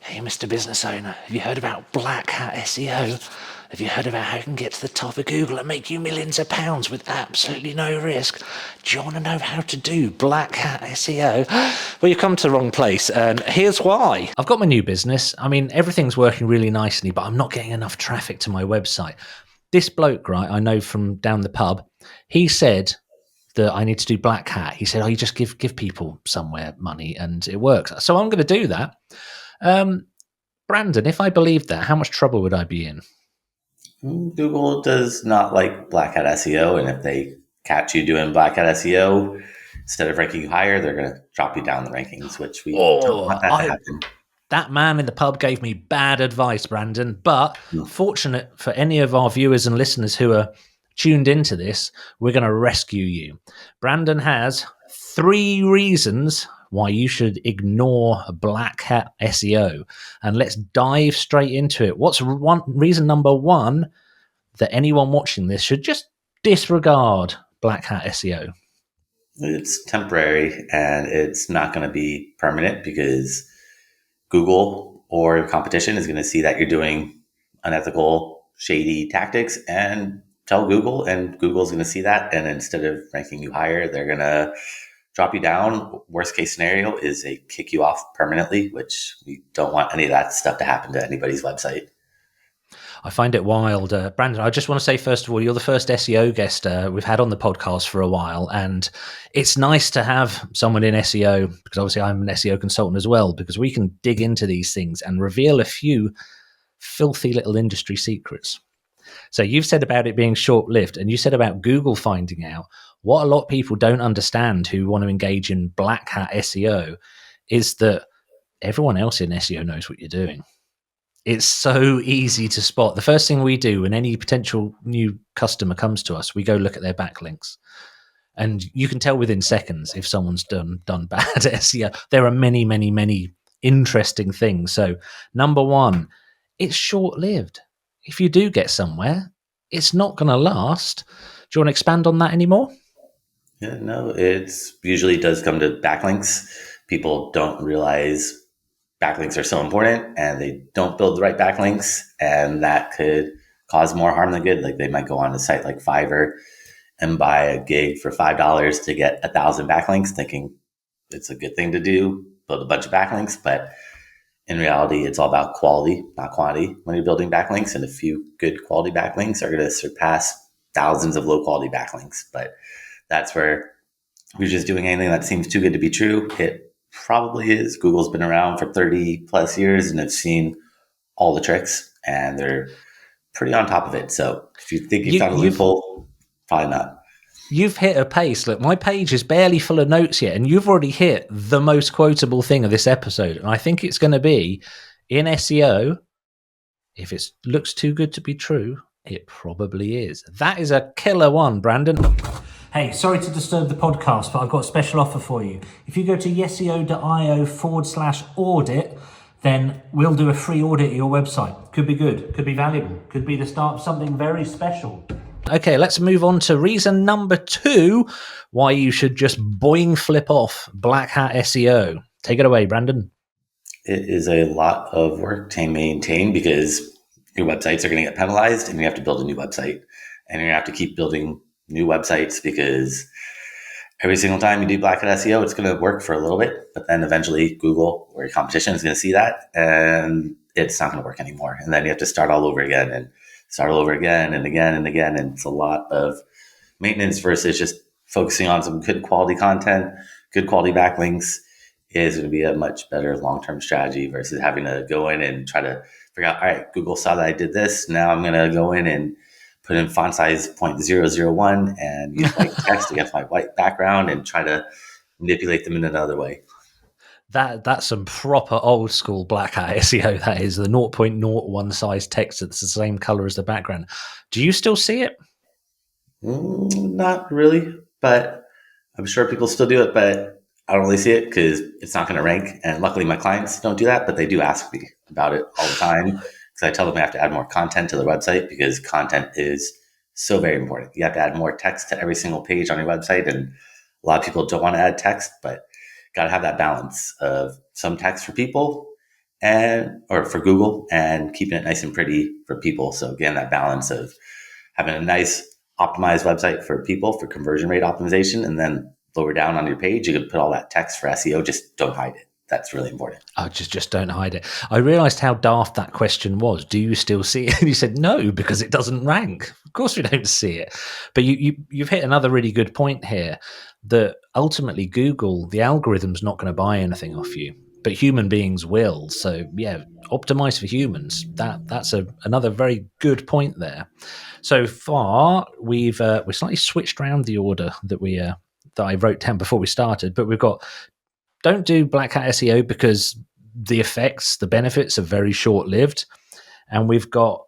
Hey, Mr. Business Owner, have you heard about Black Hat SEO? Have you heard about how you can get to the top of Google and make you millions of pounds with absolutely no risk? Do you want to know how to do Black Hat SEO? Well, you've come to the wrong place, and here's why. I've got my new business. I mean, everything's working really nicely, but I'm not getting enough traffic to my website. This bloke, right, I know from down the pub, he said that I need to do Black Hat. He said, you just give people somewhere money and it works. So I'm going to do that. Brandon, if I believed that, how much trouble would I be in? Google does not like Black Hat SEO, and if they catch you doing Black Hat SEO, instead of ranking you higher, they're going to drop you down the rankings, which we don't want that to happen. That man in the pub gave me bad advice, Brandon, but fortunate for any of our viewers and listeners who are tuned into this, we're going to rescue you. Brandon has 3 reasons why you should ignore Black Hat SEO. And let's dive straight into it. What's reason number 1 that anyone watching this should just disregard Black Hat SEO? It's temporary and it's not going to be permanent because Google or competition is going to see that you're doing unethical, shady tactics and tell Google, and Google's going to see that. And instead of ranking you higher, they're going to drop you down. Worst case scenario is they kick you off permanently, which we don't want any of that stuff to happen to anybody's website. I find it wild. Brandon, I just want to say, first of all, you're the first SEO guest we've had on the podcast for a while. And it's nice to have someone in SEO, because obviously I'm an SEO consultant as well, because we can dig into these things and reveal a few filthy little industry secrets. So you've said about it being short-lived, and you said about Google finding out. What a lot of people don't understand who want to engage in Black Hat SEO is that everyone else in SEO knows what you're doing. It's so easy to spot. The first thing we do when any potential new customer comes to us, we go look at their backlinks. And you can tell within seconds if someone's done bad SEO. There are many, many, many interesting things. So number 1, it's short-lived. If you do get somewhere, it's not going to last. Do you want to expand on that anymore? Yeah, no, it's usually does come to backlinks. People don't realize backlinks are so important, and they don't build the right backlinks, and that could cause more harm than good. Like they might go on a site like Fiverr and buy a gig for $5 to get 1,000 backlinks, thinking it's a good thing to do, build a bunch of backlinks. But in reality, it's all about quality, not quantity when you're building backlinks. And a few good quality backlinks are going to surpass thousands of low quality backlinks. But that's where if you're just doing anything that seems too good to be true, it probably is. Google's been around for 30 plus years and have seen all the tricks, and they're pretty on top of it. So if you think you found a loophole, probably not. You've hit a pace. Look, my page is barely full of notes yet, and you've already hit the most quotable thing of this episode. And I think it's going to be in SEO. If it looks too good to be true, it probably is. That is a killer one, Brandon. Hey, sorry to disturb the podcast, but I've got a special offer for you. If you go to yeseo.io/audit, then we'll do a free audit of your website. Could be good, could be valuable, could be the start of something very special. Okay, let's move on to reason number 2 why you should just boing flip off Black Hat SEO. Take it away, Brandon. It is a lot of work to maintain because your websites are going to get penalized, and you have to build a new website, and you're going to have to keep building new websites because every single time you do Black Hat SEO, it's going to work for a little bit, but then eventually Google or your competition is going to see that and it's not going to work anymore. And then you have to start all over again and start all over again and again and again. And it's a lot of maintenance versus just focusing on some good quality content, good quality backlinks is going to be a much better long-term strategy versus having to go in and try to figure out, all right, Google saw that I did this. Now I'm going to go in and put in font size 0.001 and use white text against my white background and try to manipulate them in another way. That's some proper old school Black Hat SEO. That is the 0.01 size text that's the same color as the background. Do you still see it? Not really, but I'm sure people still do it, but I don't really see it because it's not going to rank. And luckily my clients don't do that, but they do ask me about it all the time. Because I tell them I have to add more content to the website because content is so very important. You have to add more text to every single page on your website. And a lot of people don't want to add text, but got to have that balance of some text for people or for Google, and keeping it nice and pretty for people. So again, that balance of having a nice optimized website for people for conversion rate optimization, and then lower down on your page, you can put all that text for SEO. Just don't hide it. That's really important. Oh, just don't hide it. I realized how daft that question was. Do you still see it? And you said no, because it doesn't rank. Of course we don't see it. But you've hit another really good point here, that ultimately Google, the algorithm's not going to buy anything off you, but human beings will. So yeah, optimize for humans. That's another very good point there. So far, we've slightly switched around the order that I wrote down before we started, but we've got don't do Black Hat SEO because the benefits are very short lived. And we've got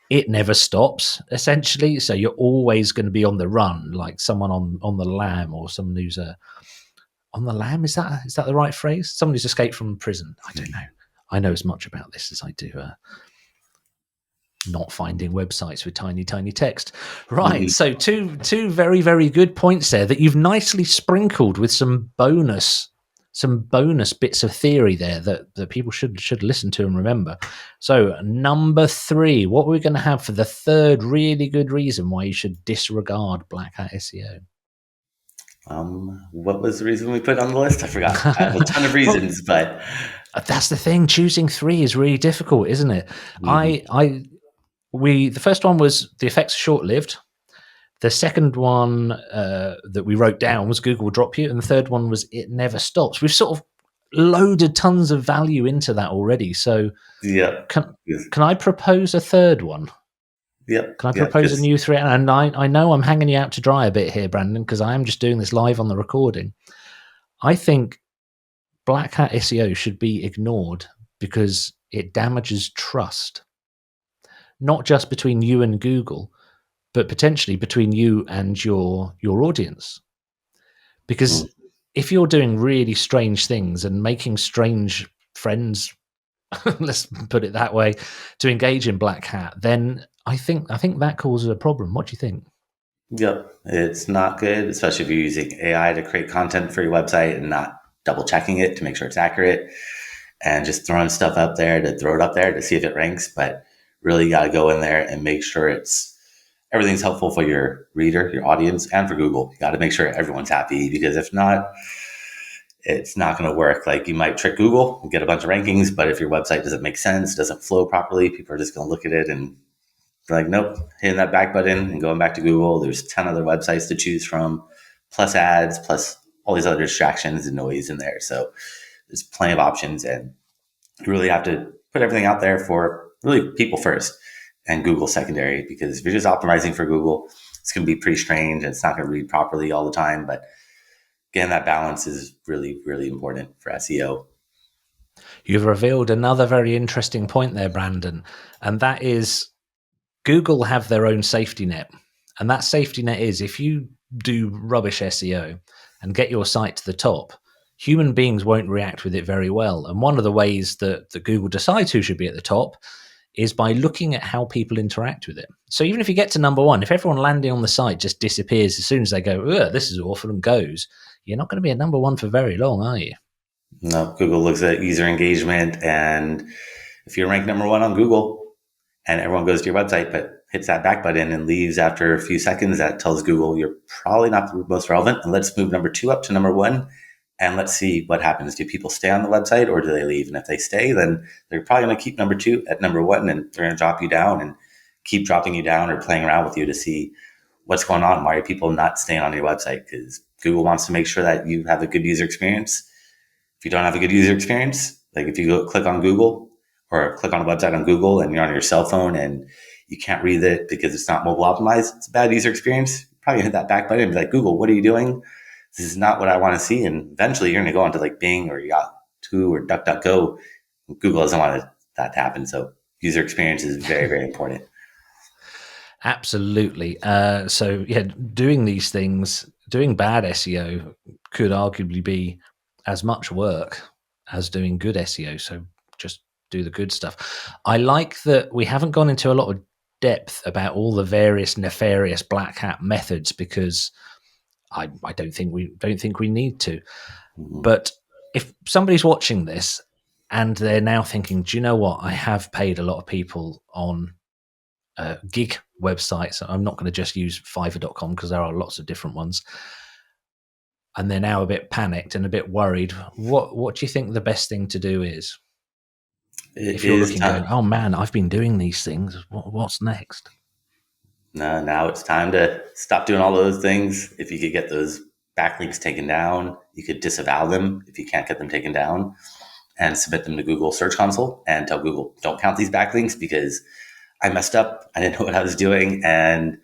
it never stops, essentially. So you're always going to be on the run, like someone on the lam, or someone who's on the lam. Is that the right phrase? Someone who's escaped from prison. I don't know. I know as much about this as I do not finding websites with tiny text. Right. Mm-hmm. So two very, very good points there that you've nicely sprinkled with some bonus bits of theory there that people should listen to and remember. So number 3, what are we going to have for the third really good reason why you should disregard Black Hat SEO? What was the reason we put on the list? I forgot. I have a ton of reasons, but that's the thing. Choosing 3 is really difficult, isn't it? Mm-hmm. The first one was the effects are short-lived. The second one that we wrote down was Google will drop you. And the third one was it never stops. We've sort of loaded tons of value into that already. So yeah, can I propose a third one? Yeah. Can I propose a new 3? And I know I'm hanging you out to dry a bit here, Brandon, because I am just doing this live on the recording. I think Black Hat SEO should be ignored because it damages trust, not just between you and Google, but potentially between you and your audience. Because if you're doing really strange things and making strange friends, let's put it that way, to engage in Black Hat, then I think that causes a problem. What do you think? Yep. It's not good, especially if you're using AI to create content for your website and not double checking it to make sure it's accurate, and just throwing stuff up there to throw it up there to see if it ranks. But really, you got to go in there and make sure everything's helpful for your reader, your audience, and for Google. You got to make sure everyone's happy, because if not, it's not going to work. Like, you might trick Google and get a bunch of rankings, but if your website doesn't make sense, doesn't flow properly, people are just going to look at it and be like, nope, hitting that back button and going back to Google. There's 10 other websites to choose from, plus ads, plus all these other distractions and noise in there. So there's plenty of options, and you really have to put everything out there for really people first and Google secondary, because if you're just optimizing for Google, it's going to be pretty strange and it's not going to read properly all the time. But again, that balance is really, really important for SEO. You've revealed another very interesting point there, Brandon, and that is Google have their own safety net. And that safety net is, if you do rubbish SEO and get your site to the top, human beings won't react with it very well. And one of the ways that Google decides who should be at the top is by looking at how people interact with it. So even if you get to number 1, if everyone landing on the site just disappears as soon as they go, this is awful, and goes, you're not going to be at number 1 for very long, are you? No, Google looks at user engagement. And if you're ranked number 1 on Google and everyone goes to your website but hits that back button and leaves after a few seconds, that tells Google you're probably not the most relevant. And let's move number 2 up to number 1. And let's see what happens. Do people stay on the website or do they leave? And if they stay, then they're probably going to keep number 2 at number 1, and they're going to drop you down and keep dropping you down or playing around with you to see what's going on. Why are people not staying on your website? Because Google wants to make sure that you have a good user experience. If you don't have a good user experience, like if you go click on Google or click on a website on Google and you're on your cell phone and you can't read it because it's not mobile optimized, it's a bad user experience. You're probably going to hit that back button and be like, Google, what are you doing? This is not what I want to see. And eventually you're going to go onto like Bing or Yahoo or DuckDuckGo. Google doesn't want that to happen. So user experience is very, very important. Absolutely. So yeah, doing these things, doing bad SEO could arguably be as much work as doing good SEO. So just do the good stuff. I like that we haven't gone into a lot of depth about all the various nefarious Black Hat methods, because I don't think we need to. Mm-hmm. But if somebody's watching this And they're now thinking, do you know what? I have paid a lot of people on gig websites. I'm not going to just use Fiverr.com because there are lots of different ones. And they're now a bit panicked and a bit worried. What do you think the best thing to do is? If you're looking going, oh man, I've been doing these things. What's next? No, now it's time to stop doing all those things. If you could get those backlinks taken down, you could disavow them if you can't get them taken down and submit them to Google Search Console and tell Google, don't count these backlinks because I messed up. I didn't know what I was doing. And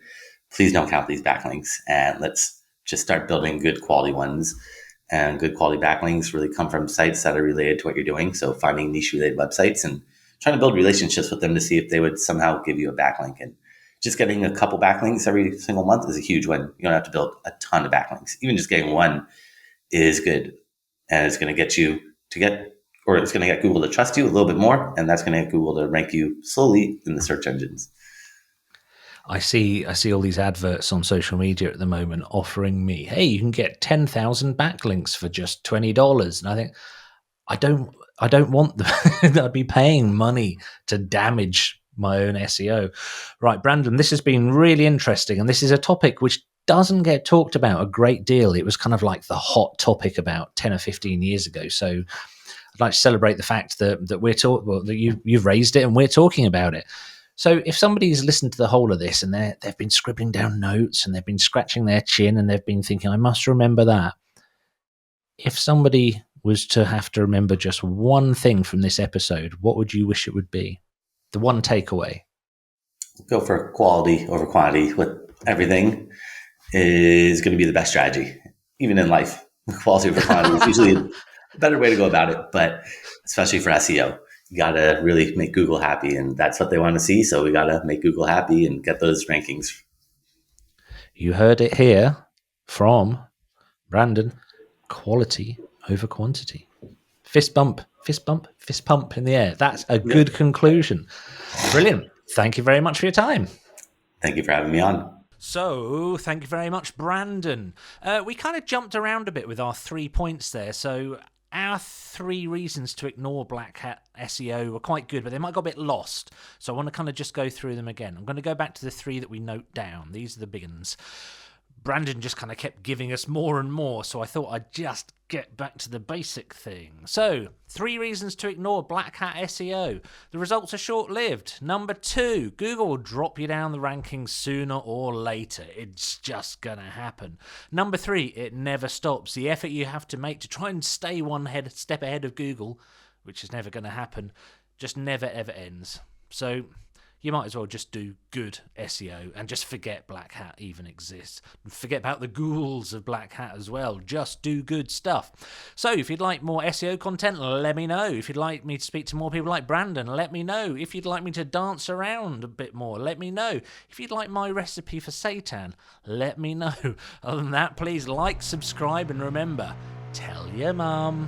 please don't count these backlinks. And let's just start building good quality ones. And good quality backlinks really come from sites that are related to what you're doing. So finding niche related websites and trying to build relationships with them to see if they would somehow give you a backlink. And just getting a couple backlinks every single month is a huge win. You don't have to build a ton of backlinks. Even just getting one is good. And it's going to get you to get, or it's going to get Google to trust you a little bit more. And that's going to get Google to rank you slowly in the search engines. I see all these adverts on social media at the moment offering me, hey, you can get 10,000 backlinks for just $20. And I think, I don't want them. I'd be paying money to damage my own SEO. Right, Brandon, this has been really interesting. And this is a topic which doesn't get talked about a great deal. It was kind of like the hot topic about 10 or 15 years ago. So I'd like to celebrate the fact that we're that you've raised it and we're talking about it. So if somebody's listened to the whole of this and they've been scribbling down notes and they've been scratching their chin and they've been thinking, I must remember that. If somebody was to have to remember just one thing from this episode, what would you wish it would be? The one takeaway. Go for quality over quantity with everything is going to be the best strategy. Even in life, quality over quantity is usually a better way to go about it, but especially for SEO. You got to really make Google happy, and that's what they want to see. So we got to make Google happy and get those rankings. You heard it here from Brandon. Quality over quantity. Fist bump, fist bump, fist pump in the air. That's a good conclusion. Brilliant. Thank you very much for your time. Thank you for having me on. So, thank you very much, Brandon. We kind of jumped around a bit with our 3 points there. So, our 3 reasons to ignore Black Hat SEO were quite good, but they might have got a bit lost. So, I want to kind of just go through them again. I'm going to go back to the 3 that we note down. These are the big ones. Brandon just kind of kept giving us more and more, so I thought I'd just get back to the basic thing. So, 3 reasons to ignore Black Hat SEO. The results are short-lived. Number 2, Google will drop you down the rankings sooner or later. It's just going to happen. Number 3, it never stops. The effort you have to make to try and stay one step ahead of Google, which is never going to happen, just never ever ends. So, you might as well just do good SEO and just forget Black Hat even exists. Forget about the ghouls of Black Hat as well. Just do good stuff. So if you'd like more SEO content, let me know. If you'd like me to speak to more people like Brandon, let me know. If you'd like me to dance around a bit more, let me know. If you'd like my recipe for seitan, let me know. Other than that, please like, subscribe, and remember, tell your mum.